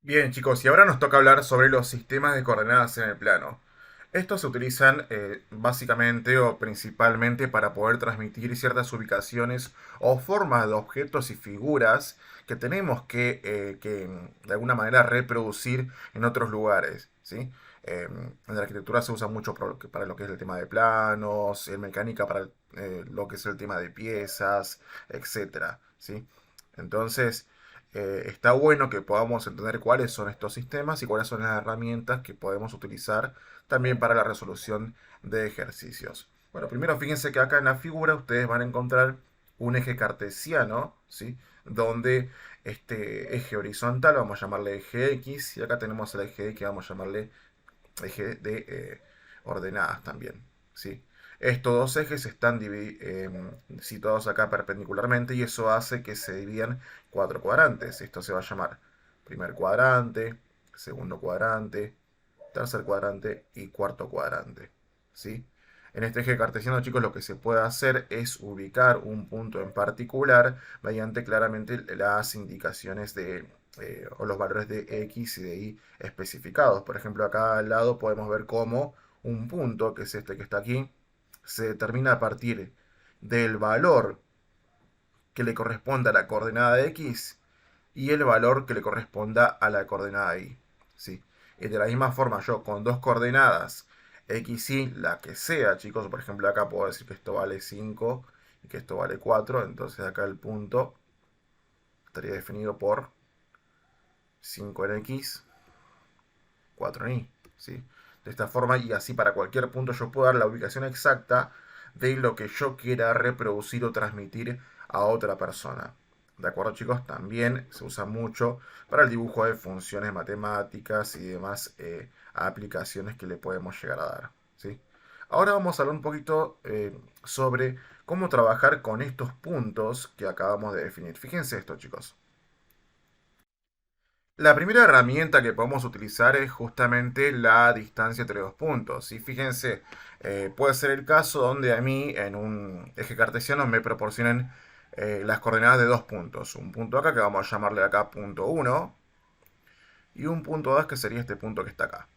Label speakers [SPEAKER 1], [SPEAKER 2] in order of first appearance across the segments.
[SPEAKER 1] Bien, chicos, y ahora nos toca hablar sobre los sistemas de coordenadas en el plano. Estos se utilizan básicamente o principalmente para poder transmitir ciertas ubicaciones o formas de objetos y figuras que tenemos que de alguna manera reproducir en otros lugares, ¿sí? En la arquitectura se usa mucho para lo que es el tema de planos, en mecánica para lo que es el tema de piezas, etcétera, ¿sí? Entonces, está bueno que podamos entender cuáles son estos sistemas y cuáles son las herramientas que podemos utilizar también para la resolución de ejercicios. Bueno, primero fíjense que acá en la figura ustedes van a encontrar un eje cartesiano, ¿sí? Donde este eje horizontal vamos a llamarle eje X y acá tenemos el eje Y que vamos a llamarle eje de ordenadas también, ¿sí? Estos dos ejes están situados acá perpendicularmente y eso hace que se dividan cuatro cuadrantes. Esto se va a llamar primer cuadrante, segundo cuadrante, tercer cuadrante y cuarto cuadrante, ¿sí? En este eje cartesiano, chicos, lo que se puede hacer es ubicar un punto en particular mediante claramente las indicaciones o los valores de X y de Y especificados. Por ejemplo, acá al lado podemos ver cómo un punto, que es este que está aquí, se determina a partir del valor que le corresponda a la coordenada de X y el valor que le corresponda a la coordenada Y. ¿Sí? Y de la misma forma, yo con dos coordenadas X y la que sea, chicos, por ejemplo, acá puedo decir que esto vale 5 y que esto vale 4, entonces acá el punto estaría definido por 5 en X, 4 en Y. ¿Sí? De esta forma y así para cualquier punto yo puedo dar la ubicación exacta de lo que yo quiera reproducir o transmitir a otra persona. ¿De acuerdo, chicos? También se usa mucho para el dibujo de funciones matemáticas y demás aplicaciones que le podemos llegar a dar. ¿Sí? Ahora vamos a hablar un poquito sobre cómo trabajar con estos puntos que acabamos de definir. Fíjense esto, chicos. La primera herramienta que podemos utilizar es justamente la distancia entre dos puntos. Y fíjense, puede ser el caso donde a mí en un eje cartesiano me proporcionen las coordenadas de dos puntos. Un punto acá que vamos a llamarle acá punto uno y un punto 2 que sería este punto que está acá.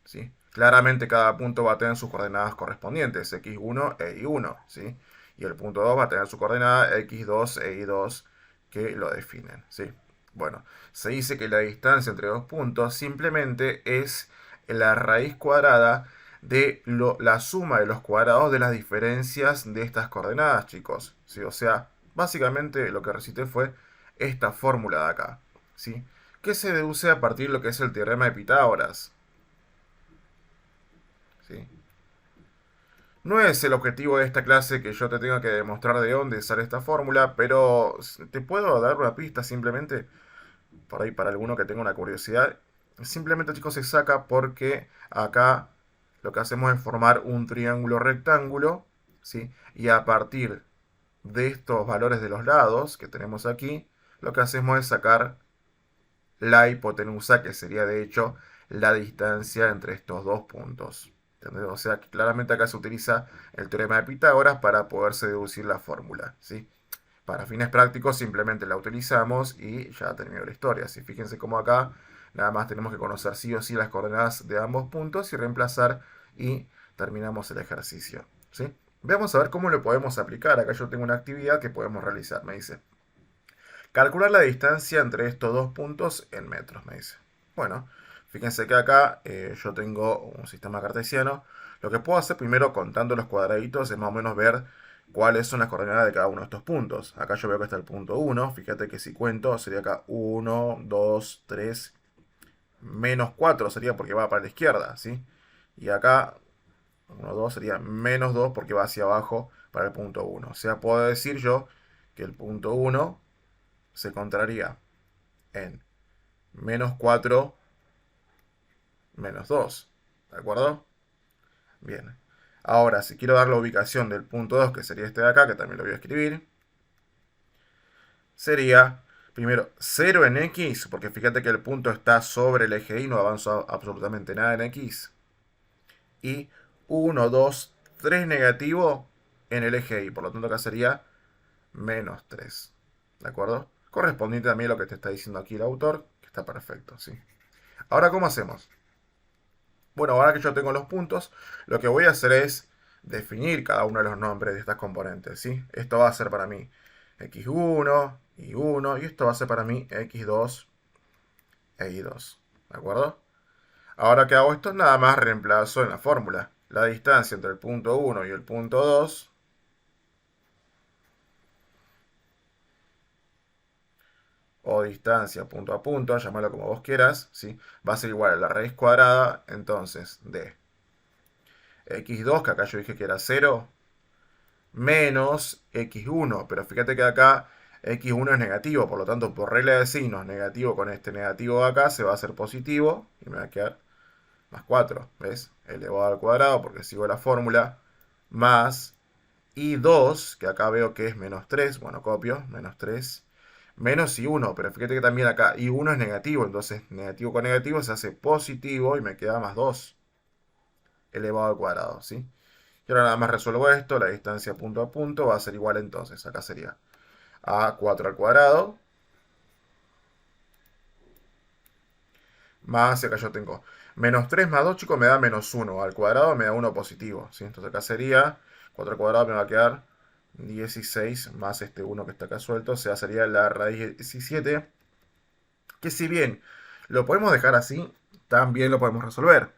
[SPEAKER 1] ¿Sí? Claramente cada punto va a tener sus coordenadas correspondientes, x1 e y1. ¿Sí? Y el punto 2 va a tener su coordenada x2 e y2 que lo definen. ¿Sí? Bueno, se dice que la distancia entre dos puntos simplemente es la raíz cuadrada de la suma de los cuadrados de las diferencias de estas coordenadas, chicos. ¿Sí? O sea, básicamente lo que recité fue esta fórmula de acá. ¿Sí? Que se deduce a partir de lo que es el teorema de Pitágoras. ¿Sí? No es el objetivo de esta clase que yo te tenga que demostrar de dónde sale esta fórmula, pero te puedo dar una pista simplemente, por ahí para alguno que tenga una curiosidad. Simplemente, chicos, se saca porque acá lo que hacemos es formar un triángulo rectángulo, ¿sí? Y a partir de estos valores de los lados que tenemos aquí, lo que hacemos es sacar la hipotenusa, que sería de hecho la distancia entre estos dos puntos. ¿Entendés? O sea que claramente acá se utiliza el teorema de Pitágoras para poderse deducir la fórmula. ¿Sí? Para fines prácticos simplemente la utilizamos y ya terminó la historia. ¿Sí? Fíjense cómo acá nada más tenemos que conocer sí o sí las coordenadas de ambos puntos y reemplazar y terminamos el ejercicio. ¿Sí? Vamos a ver cómo lo podemos aplicar. Acá yo tengo una actividad que podemos realizar. Me dice, calcular la distancia entre estos dos puntos en metros, me dice. Bueno, fíjense que acá yo tengo un sistema cartesiano. Lo que puedo hacer primero contando los cuadraditos es más o menos ver cuáles son las coordenadas de cada uno de estos puntos. Acá yo veo que está el punto 1. Fíjate que si cuento sería acá 1, 2, 3, menos 4 sería porque va para la izquierda, ¿sí? Y acá 1, 2 sería menos 2 porque va hacia abajo para el punto 1. O sea, puedo decir yo que el punto 1 se encontraría en menos 4 menos 2. ¿De acuerdo? Bien. Ahora, si quiero dar la ubicación del punto 2, que sería este de acá, que también lo voy a escribir, sería primero 0 en X, porque fíjate que el punto está sobre el eje Y, no avanzo absolutamente nada en X. Y 1, 2, 3 negativo en el eje Y. Por lo tanto, acá sería menos 3. ¿De acuerdo? Correspondiente también a lo que te está diciendo aquí el autor, que Está perfecto, ¿sí? Ahora, ¿cómo hacemos? Bueno, ahora que yo tengo los puntos, lo que voy a hacer es definir cada uno de los nombres de estas componentes, ¿sí? Esto va a ser para mí x1, y1, y esto va a ser para mí x2 e y2, ¿de acuerdo? Ahora que hago esto, nada más reemplazo en la fórmula la distancia entre el punto 1 y el punto 2, o distancia punto a punto, llámalo como vos quieras, ¿sí? Va a ser igual a la raíz cuadrada, entonces, de x2, que acá yo dije que era 0, menos x1, pero fíjate que acá x1 es negativo, por lo tanto, por regla de signos, negativo con este negativo de acá se va a hacer positivo, y me va a quedar más 4, ¿ves? Elevado al cuadrado, porque sigo la fórmula, más y2, que acá veo que es menos 3, bueno, copio, menos 3, menos y1, pero fíjate que también acá y1 es negativo, entonces negativo con negativo se hace positivo y me queda más 2 elevado al cuadrado, ¿sí? Y ahora nada más resuelvo esto, la distancia punto a punto va a ser igual entonces, acá sería a4 al cuadrado, más, acá yo tengo menos 3 más 2, chicos, me da menos 1 al cuadrado, me da 1 positivo, ¿sí? Entonces acá sería 4 al cuadrado, me va a quedar 16 más este 1 que está acá suelto, o sea, sería la raíz de 17, que si bien lo podemos dejar así, también lo podemos resolver.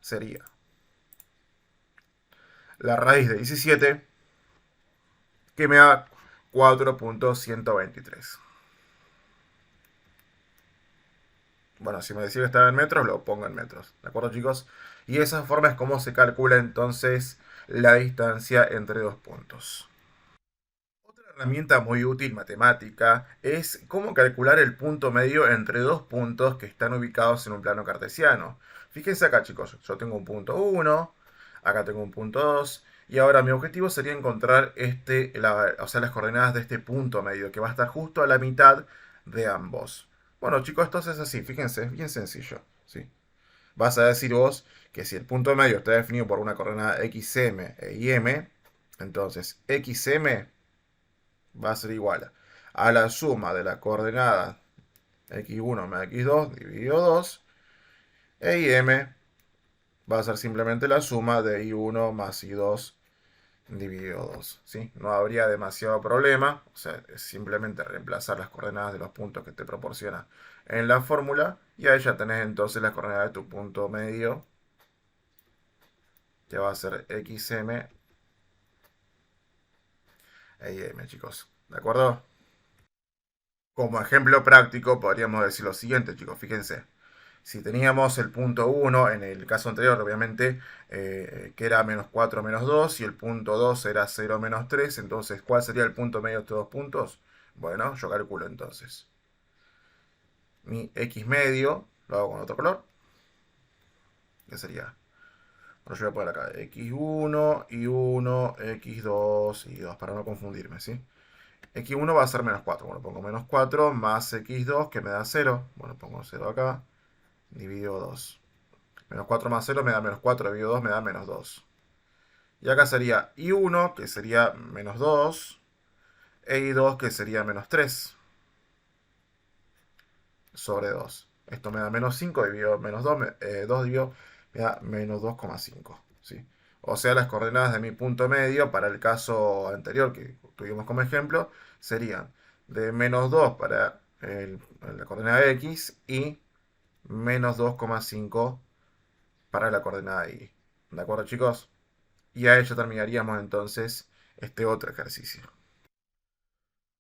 [SPEAKER 1] Sería la raíz de 17, que me da 4.123. Bueno, si me decía que estaba en metros, lo pongo en metros. ¿De acuerdo, chicos? Y de esa forma es como se calcula entonces la distancia entre dos puntos. Otra herramienta muy útil matemática es cómo calcular el punto medio entre dos puntos que están ubicados en un plano cartesiano. Fíjense acá, chicos, yo tengo un punto 1, acá tengo un punto 2, y ahora mi objetivo sería encontrar o sea, las coordenadas de este punto medio, que va a estar justo a la mitad de ambos. Bueno, chicos, esto es así, fíjense, es bien sencillo, ¿sí? Vas a decir vos que si el punto medio está definido por una coordenada xm e im, entonces xm va a ser igual a la suma de la coordenada x1 más x2 dividido 2, e im va a ser simplemente la suma de i1 más i2 dividido 2, ¿sí? No habría demasiado problema, o sea, es simplemente reemplazar las coordenadas de los puntos que te proporciona en la fórmula, y ahí ya tenés entonces las coordenadas de tu punto medio, que va a ser xm e im, chicos. ¿De acuerdo? Como ejemplo práctico, podríamos decir lo siguiente, chicos, fíjense. Si teníamos el punto 1, en el caso anterior, obviamente, que era menos 4 menos 2, y el punto 2 era 0 menos 3, entonces, ¿cuál sería el punto medio de estos dos puntos? Bueno, yo calculo entonces. Mi x medio, lo hago con otro color, que sería, bueno, yo voy a poner acá x1, y1, x2, y 2, para no confundirme, ¿sí? X1 va a ser menos 4, bueno, pongo menos 4 más x2, que me da 0, bueno, pongo 0 acá, dividido 2. Menos 4 más 0 me da menos 4, dividido 2 me da menos 2. Y acá sería I1, que sería menos 2, e I2, que sería menos 3 sobre 2. Esto me da menos 5 dividido menos 2, 2 dividido me da menos 2,5. ¿Sí? O sea, las coordenadas de mi punto medio para el caso anterior que tuvimos como ejemplo serían de menos 2 para la coordenada x y menos 2,5 para la coordenada y. ¿De acuerdo, chicos? Y a ello terminaríamos entonces este otro ejercicio.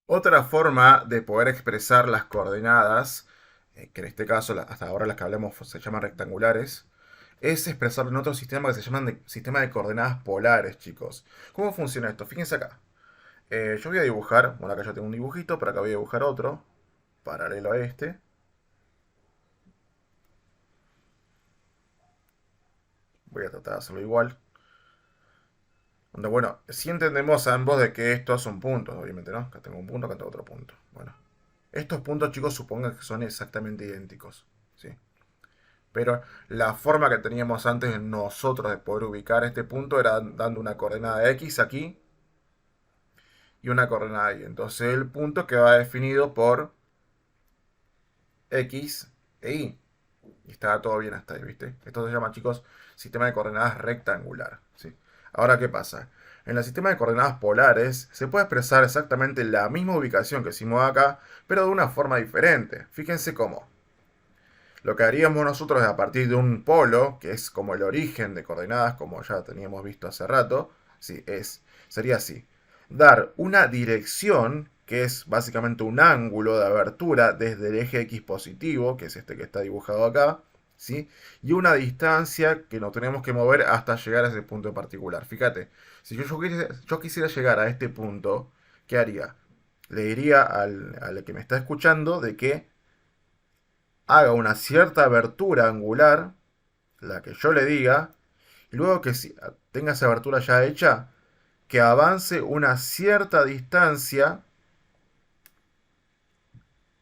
[SPEAKER 1] Otra forma de poder expresar las coordenadas, que en este caso hasta ahora las que hablamos se llaman rectangulares, es expresarlo en otro sistema que se llama sistema de coordenadas polares, chicos. ¿Cómo funciona esto? Fíjense acá. Yo voy a dibujar, bueno, acá yo tengo un dibujito, pero acá voy a dibujar otro, paralelo a este. Voy a tratar de hacerlo igual. Donde, bueno, si entendemos ambos de que estos son puntos, obviamente, ¿no? Acá tengo un punto, acá tengo otro punto. Bueno, estos puntos, chicos, supongan que son exactamente idénticos, ¿sí? Pero la forma que teníamos antes nosotros de poder ubicar este punto era dando una coordenada x aquí y una coordenada y. Entonces el punto queda definido por X e Y. Y está todo bien hasta ahí, ¿viste? Esto se llama, chicos, sistema de coordenadas rectangular, ¿sí? Ahora, ¿qué pasa? En el sistema de coordenadas polares se puede expresar exactamente la misma ubicación que hicimos acá, pero de una forma diferente. Fíjense cómo. Lo que haríamos nosotros es a partir de un polo, que es como el origen de coordenadas, como ya teníamos visto hace rato, ¿sí? Sería así. Dar una dirección, que es básicamente un ángulo de abertura desde el eje X positivo, que es este que está dibujado acá, ¿sí? Y una distancia que nos tenemos que mover hasta llegar a ese punto en particular. Fíjate, si yo quisiera llegar a este punto, ¿qué haría? Le diría al que me está escuchando de que haga una cierta abertura angular, la que yo le diga, y luego que tenga esa abertura ya hecha, que avance una cierta distancia,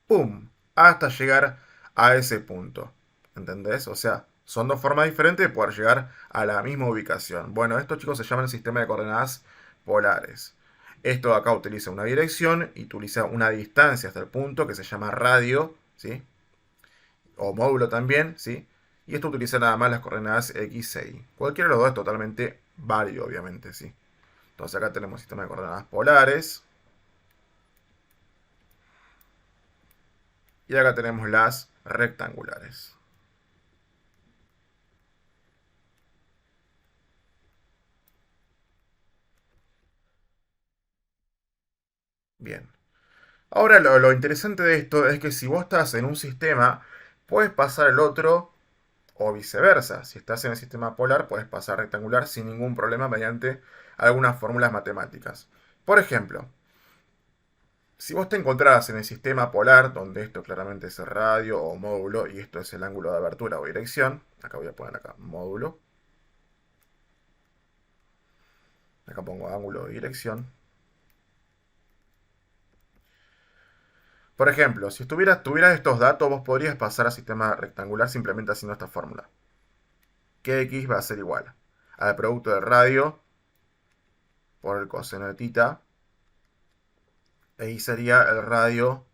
[SPEAKER 1] ¡pum!, hasta llegar a ese punto. ¿Entendés? O sea, son dos formas diferentes de poder llegar a la misma ubicación. Bueno, esto, chicos, se llama el sistema de coordenadas polares. Esto acá utiliza una dirección y utiliza una distancia hasta el punto que se llama radio, ¿sí? O módulo también, ¿sí? Y esto utiliza nada más las coordenadas X e Y. Cualquiera de los dos es totalmente válido, obviamente, ¿sí? Entonces acá tenemos sistema de coordenadas polares. Y acá tenemos las rectangulares. Bien. Ahora lo interesante de esto es que si vos estás en un sistema, puedes pasar el otro o viceversa. Si estás en el sistema polar, puedes pasar rectangular sin ningún problema mediante algunas fórmulas matemáticas. Por ejemplo, si vos te encontrás en el sistema polar, donde esto claramente es el radio o módulo, y esto es el ángulo de abertura o dirección, acá voy a poner acá módulo, acá pongo ángulo de dirección. Por ejemplo, si tuvieras estos datos, vos podrías pasar a sistema rectangular simplemente haciendo esta fórmula. Que X va a ser igual al producto del radio por el coseno de tita, e Y sería el radio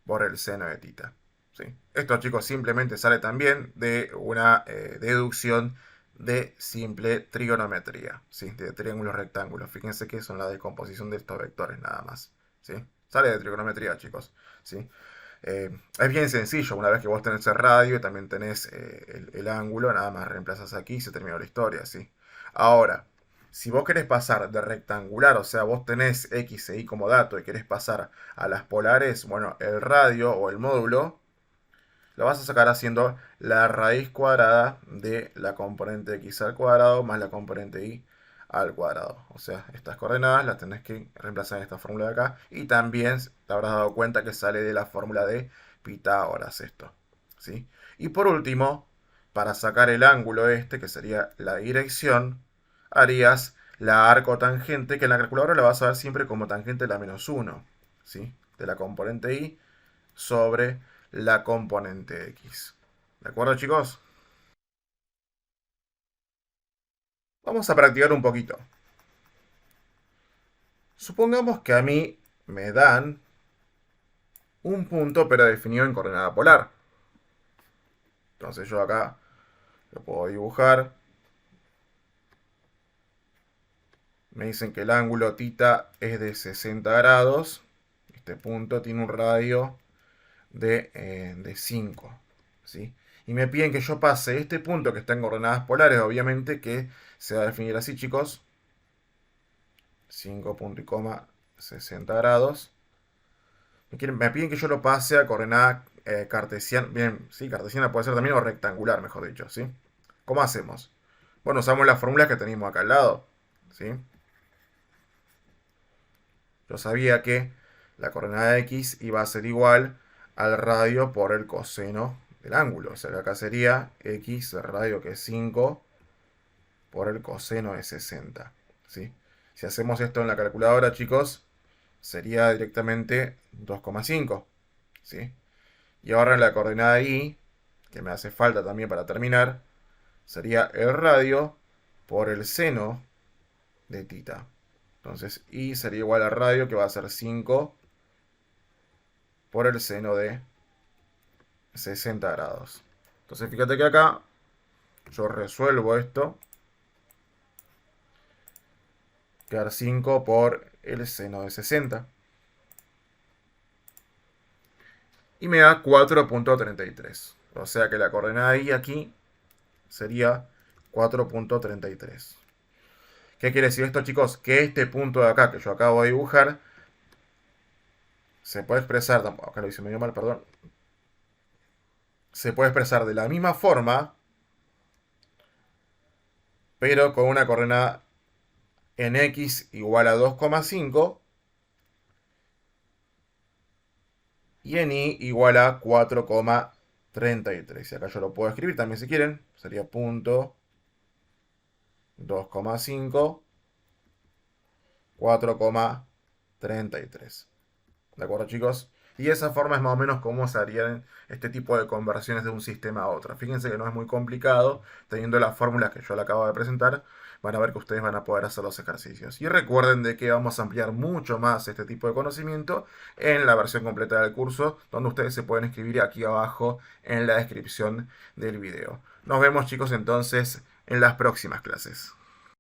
[SPEAKER 1] por el seno de tita. ¿Sí? Esto, chicos, simplemente sale también de una deducción de simple trigonometría, ¿sí? De triángulos rectángulos. Fíjense que son la descomposición de estos vectores nada más. ¿Sí? Sale de trigonometría, chicos. ¿Sí? Es bien sencillo, una vez que vos tenés el radio y también tenés el ángulo, nada más reemplazas aquí y se terminó la historia, ¿sí? Ahora, si vos querés pasar de rectangular, o sea, vos tenés X e Y como dato y querés pasar a las polares, bueno, el radio o el módulo lo vas a sacar haciendo la raíz cuadrada de la componente X al cuadrado más la componente Y al cuadrado. O sea, estas coordenadas las tenés que reemplazar en esta fórmula de acá. Y también te habrás dado cuenta que sale de la fórmula de Pitágoras esto. ¿Sí? Y por último, para sacar el ángulo este, que sería la dirección, harías la arcotangente, que en la calculadora la vas a ver siempre como tangente de la menos 1. ¿Sí? De la componente Y sobre la componente X. ¿De acuerdo, chicos? Vamos a practicar un poquito. Supongamos que a mí me dan un punto pero definido en coordenada polar. Entonces yo acá lo puedo dibujar. Me dicen que el ángulo θ es de 60 grados. Este punto tiene un radio de 5. ¿Sí? Y me piden que yo pase este punto que está en coordenadas polares, obviamente que se va a definir así, chicos. 5 punto y coma 60 grados. Me piden que yo lo pase a coordenada cartesiana. Bien, sí, cartesiana puede ser también o rectangular, mejor dicho, ¿sí? ¿Cómo hacemos? Bueno, usamos las fórmulas que tenemos acá al lado, ¿sí? Yo sabía que la coordenada X iba a ser igual al radio por el coseno del ángulo. O sea que acá sería X, el radio que es 5, por el coseno de 60, ¿sí? Si hacemos esto en la calculadora, chicos, sería directamente 2,5, ¿sí? Y ahora en la coordenada Y, que me hace falta también para terminar, sería el radio por el seno de tita. Entonces Y sería igual al radio, que va a ser 5 por el seno de 60 grados. Entonces fíjate que acá yo resuelvo esto. Quedar 5 por el seno de 60. Y me da 4.33. O sea que la coordenada y aquí sería 4.33. ¿Qué quiere decir esto, chicos? Que este punto de acá que yo acabo de dibujar se puede expresar, acá lo hice medio mal, perdón. Se puede expresar de la misma forma, pero con una coordenada en x igual a 2,5 y en y igual a 4,33. Y acá yo lo puedo escribir también si quieren. Sería punto 2,5, 4,33. ¿De acuerdo, chicos? Y esa forma es más o menos cómo se harían este tipo de conversiones de un sistema a otro. Fíjense que no es muy complicado, teniendo las fórmulas que yo le acabo de presentar, van a ver que ustedes van a poder hacer los ejercicios. Y recuerden de que vamos a ampliar mucho más este tipo de conocimiento en la versión completa del curso, donde ustedes se pueden escribir aquí abajo en la descripción del video. Nos vemos, chicos, entonces en las próximas clases.